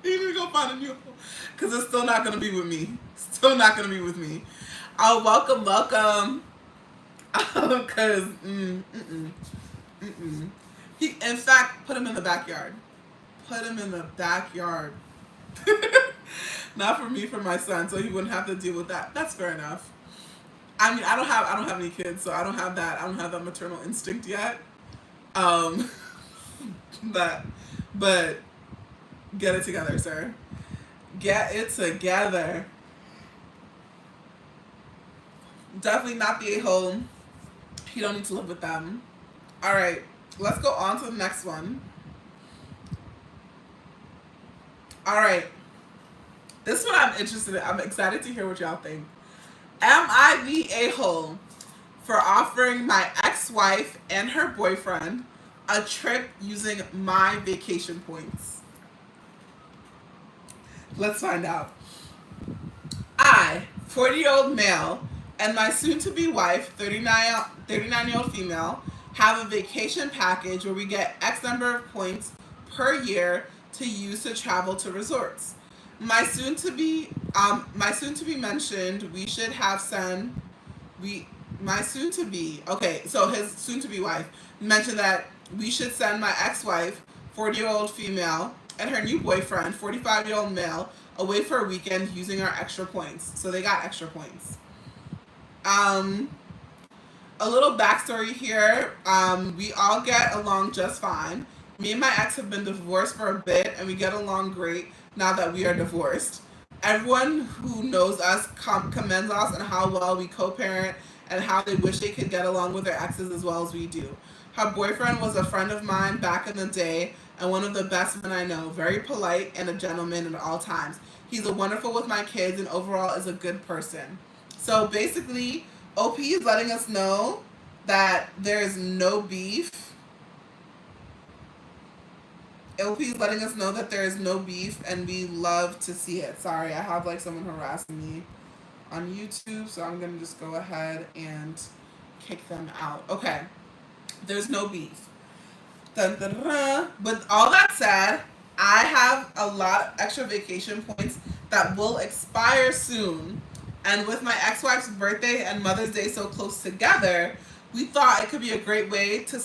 He need to go find a new home, because it's still not gonna be with me. Still not gonna be with me. Oh, welcome. Because he, in fact, put him in the backyard. Put him in the backyard. Not for me, for my son, so he wouldn't have to deal with that. That's fair enough. I mean, I don't have any kids, so I don't have that maternal instinct yet. Um, but get it together, sir. Get it together. Definitely not the a-hole. You don't need to live with them. All right, let's go on to the next one. All right, this one I'm interested in. I'm excited to hear what y'all think. Am I the a-hole for offering my ex-wife and her boyfriend a trip using my vacation points? Let's find out. I, 40-year-old male, and my soon-to-be wife, 39-year-old female, have a vacation package where we get X number of points per year to use to travel to resorts. My soon-to-be mentioned we should have so his soon-to-be wife mentioned that we should send my ex-wife, 40-year-old female, and her new boyfriend, 45-year-old male, away for a weekend using our extra points. So they got extra points. A little backstory here. We all get along just fine. Me and my ex have been divorced for a bit, and we get along great now that we are divorced. Everyone who knows us commends us on how well we co-parent and how they wish they could get along with their exes as well as we do. Her boyfriend was a friend of mine back in the day and one of the best men I know. Very polite and a gentleman at all times. He's wonderful with my kids and overall is a good person. So basically, OP is letting us know that there is no beef. OP is letting us know that there is no beef, and we love to see it. Sorry, I have like someone harassing me on YouTube, so I'm gonna just go ahead and kick them out. Okay, there's no beef. Dun, dun, dun. But all that said, I have a lot of extra vacation points that will expire soon. And with my ex-wife's birthday and Mother's Day so close together, we thought it could be a great idea to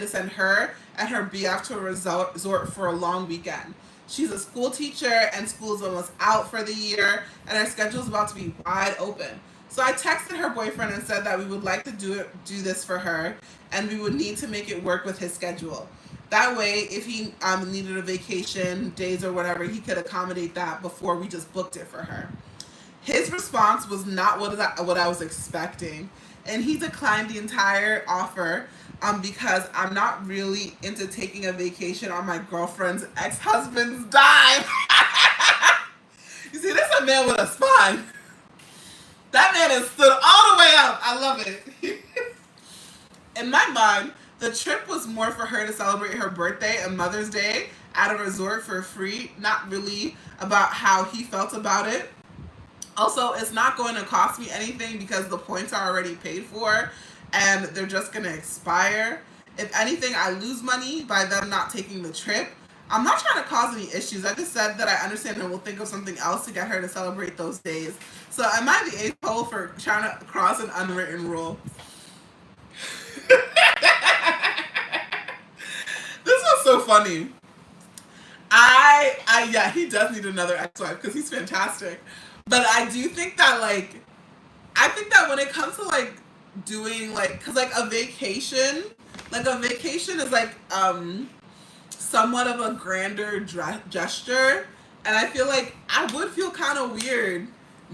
send her and her BF to a resort for a long weekend. She's a school teacher and school is almost out for the year and our schedule is about to be wide open. So I texted her boyfriend and said that we would like to do this for her and we would need to make it work with his schedule. That way, if he needed a vacation, days or whatever, he could accommodate that before we just booked it for her. His response was not what I was expecting, and he declined the entire offer because I'm not really into taking a vacation on my girlfriend's ex-husband's dime. You see, this is a man with a spine. That man has stood all the way up. I love it. In my mind, the trip was more for her to celebrate her birthday and Mother's Day at a resort for free, not really about how he felt about it. Also, it's not going to cost me anything because the points are already paid for and they're just going to expire. If anything, I lose money by them not taking the trip. I'm not trying to cause any issues. I just said that I understand and we'll think of something else to get her to celebrate those days. So am I the a-hole for trying to cross an unwritten rule? This was so funny. Yeah, he does need another ex-wife because he's fantastic. But I do think that, when it comes to, doing, because, a vacation is, somewhat of a grander gesture. And I feel like I would feel kind of weird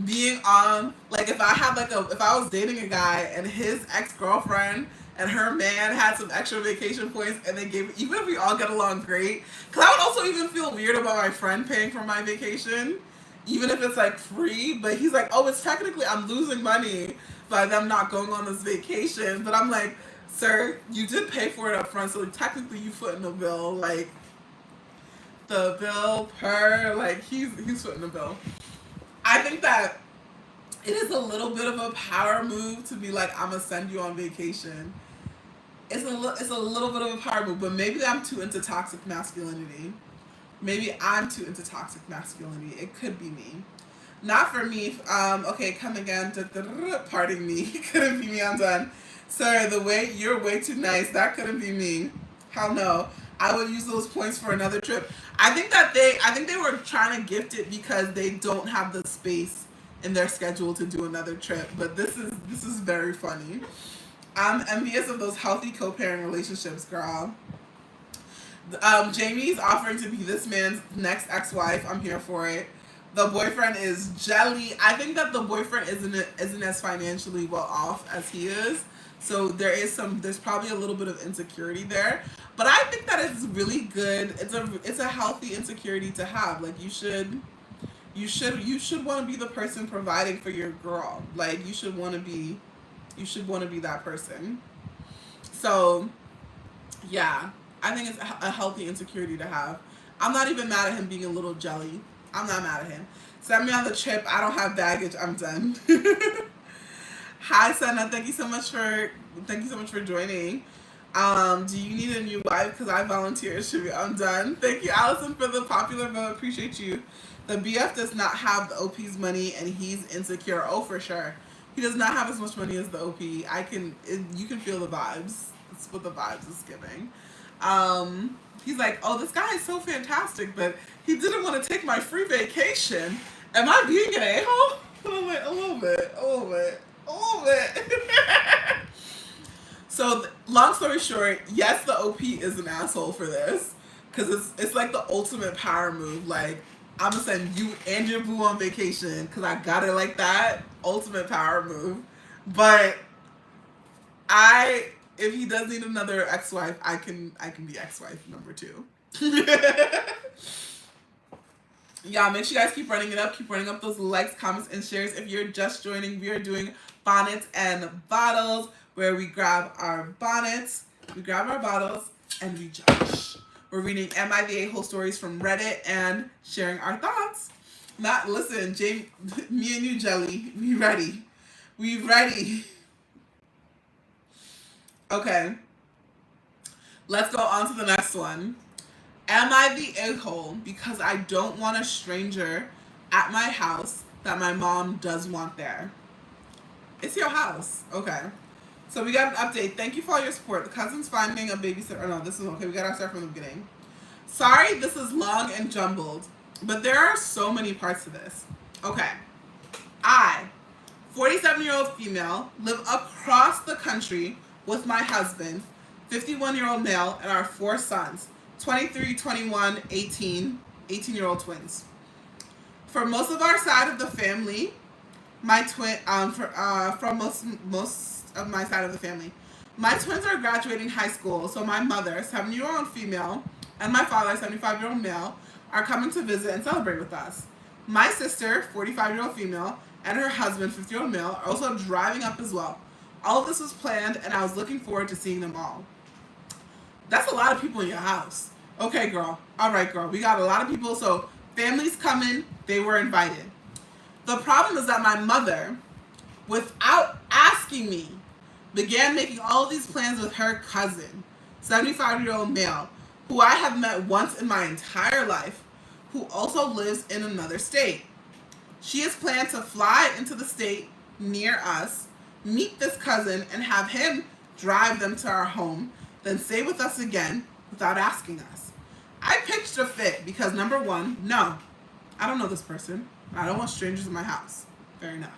being on, if I had, if I was dating a guy and his ex-girlfriend and her man had some extra vacation points, and they gave, even if we all get along great, because I would also even feel weird about my friend paying for my vacation, even if it's like free, but he's like, oh, it's technically, I'm losing money by them not going on this vacation, but I'm like, sir, you did pay for it up front, so technically you footing the bill, like, the bill per, like, he's footing the bill. I think that it is a little bit of a power move to be like, I'm gonna send you on vacation. It's a little bit of a power move, but maybe I'm too into toxic masculinity. Maybe I'm too into toxic masculinity. It could be me. Not for me. Okay, come again. Pardon me. Couldn't be me. I'm done. Sir, you're way too nice. That couldn't be me. Hell no. I would use those points for another trip. I think they were trying to gift it because they don't have the space in their schedule to do another trip. But this is very funny. I'm envious of those healthy co-parent relationships, girl. Jamie's offering to be this man's next ex-wife. I'm here for it. The boyfriend is jelly. I think that the boyfriend isn't as financially well off as he is. So there's probably a little bit of insecurity there. But I think that it's really good. It's a healthy insecurity to have. Like you should want to be the person providing for your girl. Like you should want to be that person. So yeah, I think it's a healthy insecurity to have. I'm not even mad at him being a little jelly. I'm not mad at him. Send me on the trip. I don't have baggage. I'm done. Hi, Senna. Thank you so much for joining. Do you need a new wife? Because I volunteer. I'm done. Thank you, Allison, for the popular vote. Appreciate you. The BF does not have the OP's money, and he's insecure. Oh, for sure. He does not have as much money as the OP. You can feel the vibes. That's what the vibes is giving. He's like, oh, this guy is so fantastic, but he didn't want to take my free vacation. Am I being an a-hole? A little bit. So, long story short, yes, the OP is an asshole for this, because it's like the ultimate power move. Like, I'm gonna send you and your boo on vacation because I got it like that. Ultimate power move. But if he does need another ex-wife, I can be ex-wife number 2. Yeah, make sure you guys keep running it up. Keep running up those likes, comments, and shares. If you're just joining, we are doing Bonnets and Bottles, where we grab our bonnets, we grab our bottles, and we judge. We're reading Am I the A-Hole stories from Reddit and sharing our thoughts. Listen, Jamie, me and you, Jelly, we ready. We ready. Okay. Let's go on to the next one. Am I the a-hole because I don't want a stranger at my house that my mom does want there? It's your house. Okay. So we got an update. Thank you for all your support. The cousin's finding a babysitter. Oh, no, this is okay. We got to start from the beginning. Sorry, this is long and jumbled, but there are so many parts to this. Okay. I, 47-year-old female, live across the country with my husband, 51-year-old male, and our 4 sons, 23, 21, 18-year-old twins. For most of our side of the family, from most of my side of the family, my twins are graduating high school, so my mother, 70-year-old female, and my father, 75-year-old male, are coming to visit and celebrate with us. My sister, 45-year-old female, and her husband, 50-year-old male, are also driving up as well. All of this was planned, and I was looking forward to seeing them all. That's a lot of people in your house. Okay, girl. All right, girl. We got a lot of people, so family's coming. They were invited. The problem is that my mother, without asking me, began making all of these plans with her cousin, 75-year-old male, who I have met once in my entire life, who also lives in another state. She has planned to fly into the state near us, meet this cousin, and have him drive them to our home, then stay with us again without asking us. I pitched a fit because, number one, no, I don't know this person. I don't want strangers in my house. Fair enough.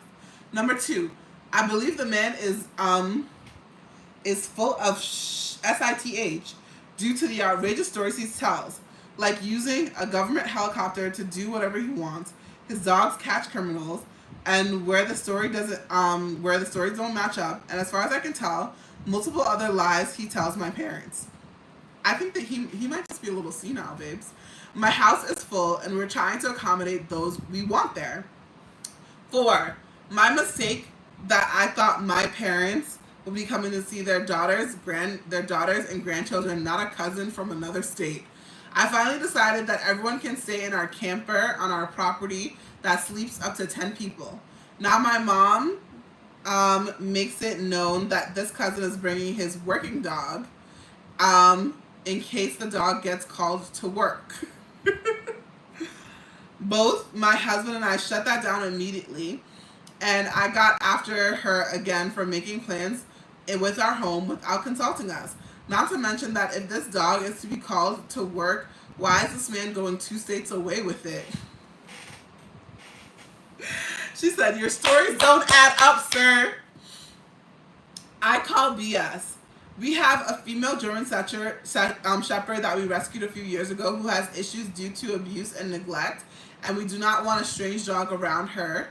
Number 2, I believe the man is full of SITH due to the outrageous stories he tells, like using a government helicopter to do whatever he wants, his dogs catch criminals, and where the stories don't match up. And as far as I can tell, Multiple other lies he tells my parents. I think that he might just be a little senile, babes. My house is full and we're trying to accommodate those we want there. 4. My mistake that I thought my parents would be coming to see their daughters and grandchildren, not a cousin from another state. I finally decided that everyone can stay in our camper on our property that sleeps up to 10 people. Now my mom makes it known that this cousin is bringing his working dog in case the dog gets called to work. Both my husband and I shut that down immediately, and I got after her again for making plans with our home without consulting us. Not to mention that if this dog is to be called to work, why is this man going 2 states away with it? She said, your stories don't add up, sir. I call BS. We have a female German Shepherd that we rescued a few years ago who has issues due to abuse and neglect, and we do not want a strange dog around her,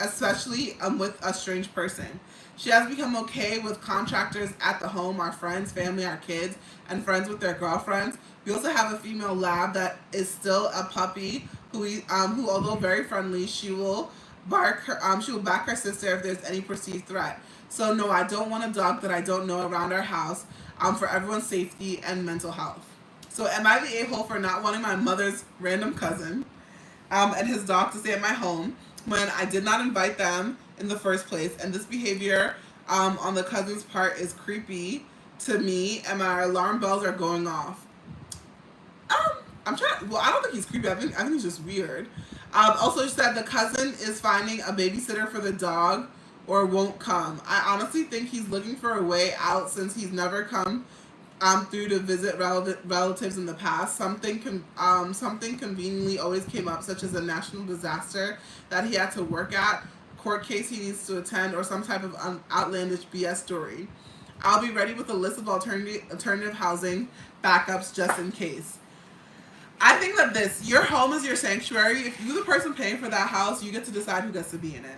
especially with a strange person. She has become okay with contractors at the home, our friends, family, our kids, and friends with their girlfriends. We also have a female lab that is still a puppy who although very friendly, she will back her sister if there's any perceived threat. So no, I don't want a dog that I don't know around our house for everyone's safety and mental health. So am I the a-hole for not wanting my mother's random cousin and his dog to stay at my home when I did not invite them in the first place? And this behavior on the cousin's part is creepy to me, and my alarm bells are going off. I don't think he's creepy. I think he's just weird. Also, she said the cousin is finding a babysitter for the dog or won't come. I honestly think he's looking for a way out since he's never come through to visit relatives in the past. Something conveniently always came up, such as a national disaster that he had to work at, court case he needs to attend, or some type of outlandish BS story. I'll be ready with a list of alternative housing backups just in case. I think that your home is your sanctuary. If you're the person paying for that house, you get to decide who gets to be in it.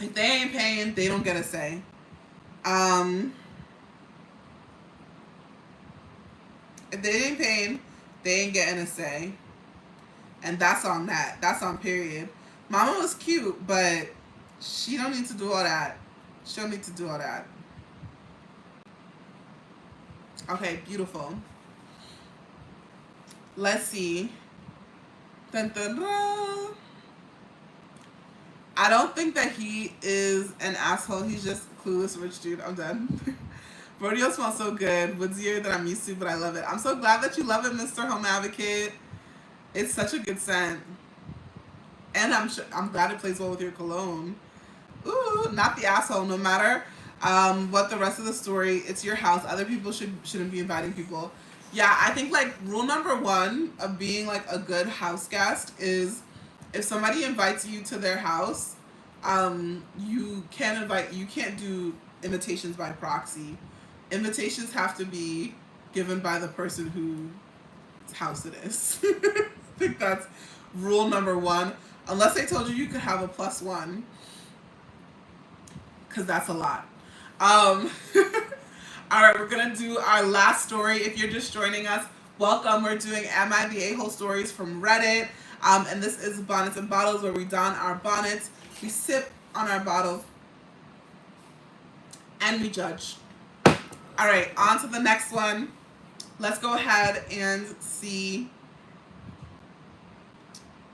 If they ain't paying, they don't get a say. If they ain't paying, they ain't getting a say. And that's on that. That's on period. Mama was cute, but she don't need to do all that. She don't need to do all that. Okay, beautiful. Let's see. Dun, dun, dun. I don't think that he is an asshole. He's just a clueless rich dude. I'm done. Rodeo smells so good. Woodzier than I'm used to, but I love it. I'm so glad that you love it, Mr. Home Advocate. It's such a good scent. And I'm glad it plays well with your cologne. Ooh, not the asshole. No matter what the rest of the story, it's your house. Other people shouldn't be inviting people. Yeah, I think like rule number 1 of being like a good house guest is if somebody invites you to their house, you can't do invitations by proxy. Invitations have to be given by the person whose house it is. I think that's rule number 1. Unless they told you could have a +1, because that's a lot. All right, we're going to do our last story. If you're just joining us, welcome. We're doing Am I the A-Hole stories from Reddit. And this is Bonnets and Bottles, where we don our bonnets, we sip on our bottles, and we judge. All right, on to the next one. Let's go ahead and see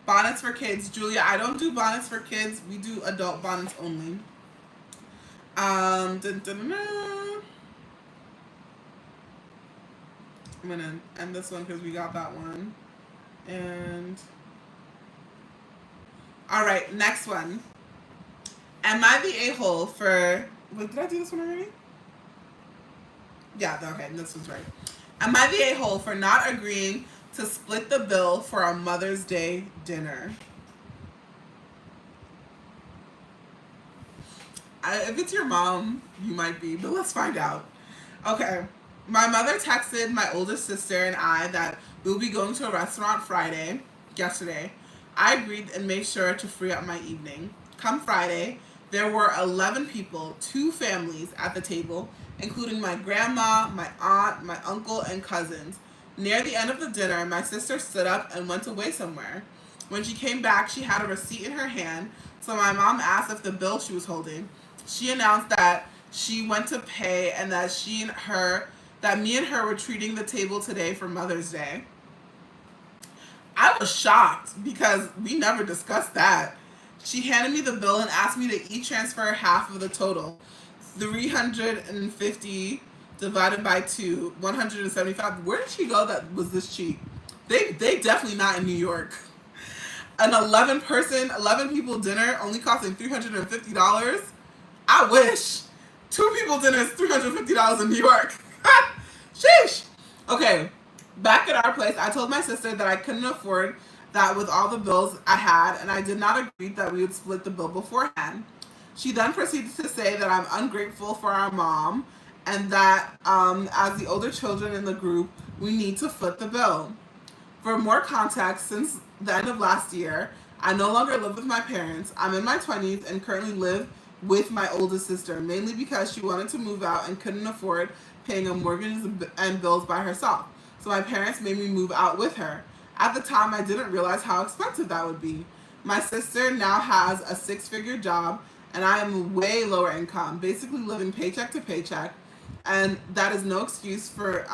bonnets for kids. Julia, I don't do bonnets for kids. We do adult bonnets only. Dun, dun, dun, dun. I'm going to end this one because we got that one. And all right, next one. Am I the a-hole for... Wait, did I do this one already? Yeah, okay, this one's right. Am I the a-hole for not agreeing to split the bill for a Mother's Day dinner? If it's your mom, you might be, but let's find out. Okay. My mother texted my oldest sister and I that we'll be going to a restaurant yesterday. I agreed and made sure to free up my evening. Come Friday, There were 11 people, 2 families at the table, including my grandma, my aunt, my uncle, and cousins. Near the end of the dinner, my sister stood up and went away somewhere. When she came back, she had a receipt in her hand, so my mom asked if the bill she was holding. She announced that she went to pay and that me and her were treating the table today for Mother's Day. I was shocked because we never discussed that. She handed me the bill and asked me to e-transfer half of the total. 350 divided by 2, 175. Where did she go that was this cheap? They definitely not in New York. An 11 people dinner only costing $350. I wish. 2 people dinner is $350 in New York. Sheesh. Okay, back at our place, I told my sister that I couldn't afford that with all the bills I had, and I did not agree that we would split the bill beforehand. She then proceeded to say that I'm ungrateful for our mom, and that as the older children in the group, we need to foot the bill. For more context, since the end of last year, I no longer live with my parents. I'm in my 20s and currently live with my oldest sister, mainly because she wanted to move out and couldn't afford paying a mortgage and bills by herself. So my parents made me move out with her. At the time, I didn't realize how expensive that would be. My sister now has a 6-figure job, and I am way lower income, basically living paycheck to paycheck. And that is no excuse for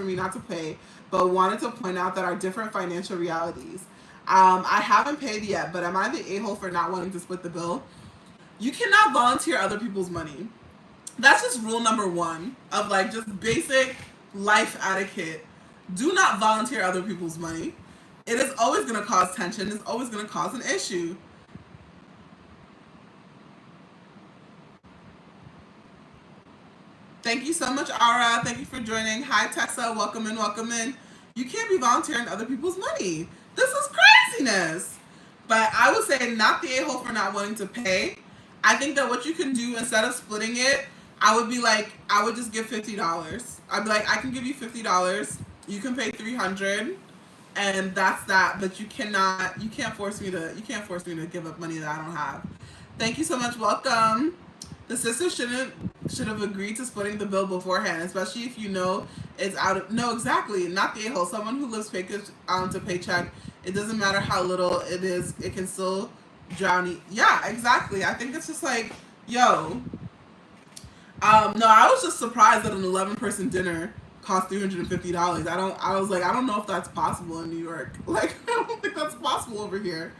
me not to pay, but wanted to point out that our different financial realities. I haven't paid yet, but am I the a-hole for not wanting to split the bill? You cannot volunteer other people's money. That's just rule number 1 of like just basic life etiquette. Do not volunteer other people's money. It is always going to cause tension. It's always going to cause an issue. Thank you so much, Ara. Thank you for joining. Hi, Tessa. Welcome in, welcome in. You can't be volunteering other people's money. This is craziness. But I would say not the a-hole for not wanting to pay. I think that what you can do instead of splitting it, I would just give $50. I'd be like, I can give you $50. You can pay $300, and that's that. But you can't force me to give up money that I don't have. Thank you so much. Welcome. The sister should have agreed to splitting the bill beforehand, especially if you know it's out of no exactly not the a-hole. Someone who lives paycheck to paycheck. It doesn't matter how little it is. It can still drown. Yeah, exactly. I think it's just like, yo. No, I was just surprised that an 11-person dinner cost $350. I was like, I don't know if that's possible in New York. Like, I don't think that's possible over here.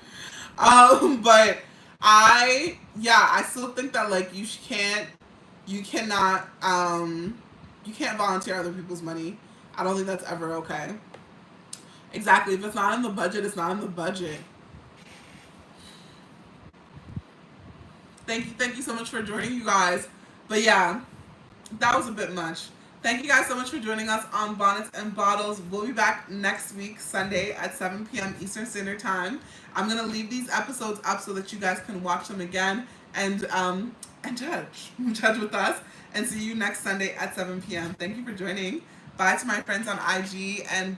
But I still think that like you cannot volunteer other people's money. I don't think that's ever okay. Exactly. If it's not in the budget, it's not in the budget. Thank you so much for joining, you guys. But yeah, that was a bit much. Thank you guys so much for joining us on Bonnets and Bottles. We'll be back next week, Sunday at 7 p.m. Eastern Standard Time. I'm going to leave these episodes up so that you guys can watch them again and judge with us. And see you next Sunday at 7 p.m. Thank you for joining. Bye to my friends on IG and